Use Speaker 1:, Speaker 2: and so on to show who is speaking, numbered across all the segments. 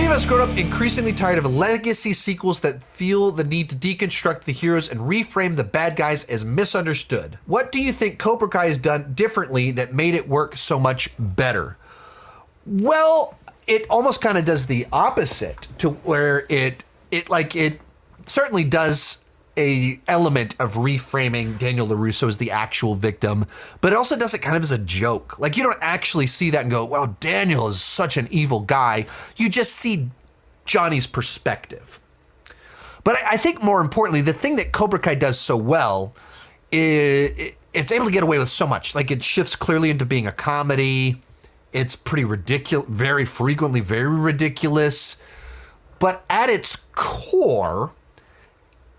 Speaker 1: Many of us grown up increasingly tired of legacy sequels that feel the need to deconstruct the heroes and reframe the bad guys as misunderstood. What do you think Cobra Kai has done differently that made it work so much better? Well, it almost kind of does the opposite, to where it certainly does a element of reframing Daniel LaRusso as the actual victim, but it also does it kind of as a joke. Like, you don't actually see that and go, wow, Daniel is such an evil guy. You just see Johnny's perspective. But I think more importantly, the thing that Cobra Kai does so well is it's able to get away with so much. Like, it shifts clearly into being a comedy. It's pretty ridiculous, very frequently very ridiculous. But at its core,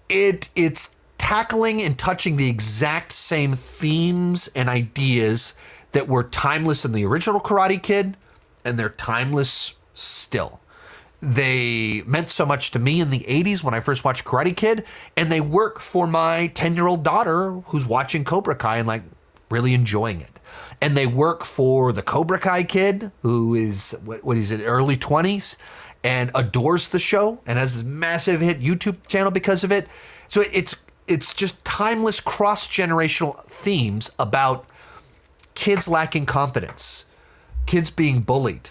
Speaker 1: it's tackling and touching the exact same themes and ideas that were timeless in the original Karate Kid, and they're timeless still. They meant so much to me in the 80s when I first watched Karate Kid, and they work for my 10-year-old daughter who's watching Cobra Kai and like really enjoying it. And they work for the Cobra Kai kid who is, what is it, early 20s, and adores the show and has this massive hit YouTube channel because of it. So it's just timeless cross-generational themes about kids lacking confidence, kids being bullied,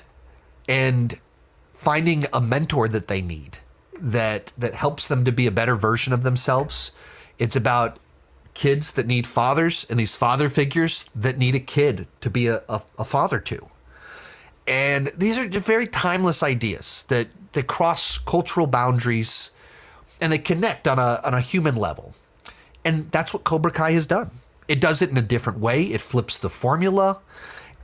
Speaker 1: and finding a mentor that they need that helps them to be a better version of themselves. It's about kids that need fathers and these father figures that need a kid to be a father to. And these are very timeless ideas that cross cultural boundaries, and they connect on a human level. And that's what Cobra Kai has done. It does it in a different way. It flips the formula.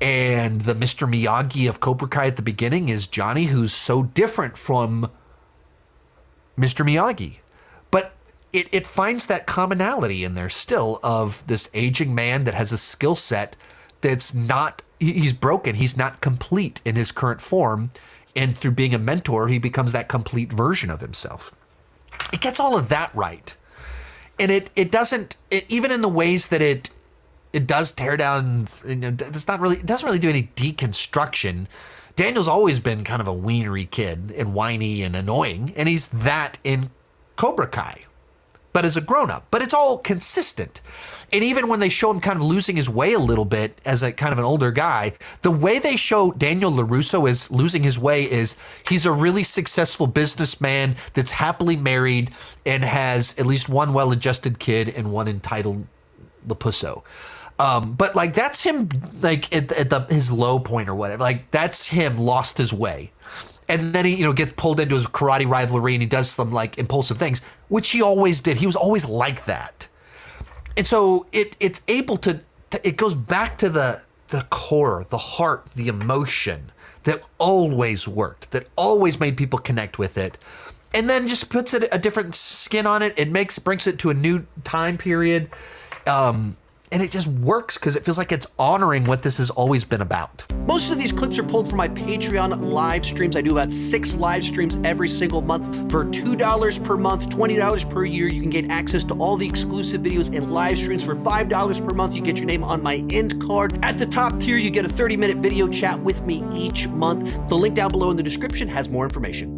Speaker 1: And the Mr. Miyagi of Cobra Kai at the beginning is Johnny, who's so different from Mr. Miyagi. But it finds that commonality in there still of this aging man that has a skill set that's not, he's broken. He's not complete in his current form. And through being a mentor, he becomes that complete version of himself. It gets all of that right. And it doesn't, even in the ways that it does tear down, it doesn't really do any deconstruction. Daniel's always been kind of a wienery kid and whiny and annoying, and he's that in Cobra Kai, but as a grown-up. But it's all consistent. And even when they show him kind of losing his way a little bit as a kind of an older guy, the way they show Daniel LaRusso as losing his way is he's a really successful businessman that's happily married and has at least one well-adjusted kid and one entitled Lapusso. But like, that's him like at his low point or whatever. Like, that's him lost his way. And then he, gets pulled into his karate rivalry and he does some like impulsive things, which he always did. He was always like that. And so it's able to it goes back to the core, the heart, the emotion that always worked, that always made people connect with it. And then just puts it a different skin on it. It brings it to a new time period. And it just works because it feels like it's honoring what this has always been about.
Speaker 2: Most of these clips are pulled from my Patreon live streams. I do about 6 live streams every single month. For $2 per month, $20 per year, you can get access to all the exclusive videos and live streams. For $5 per month, you get your name on my end card. At the top tier, you get a 30-minute video chat with me each month. The link down below in the description has more information.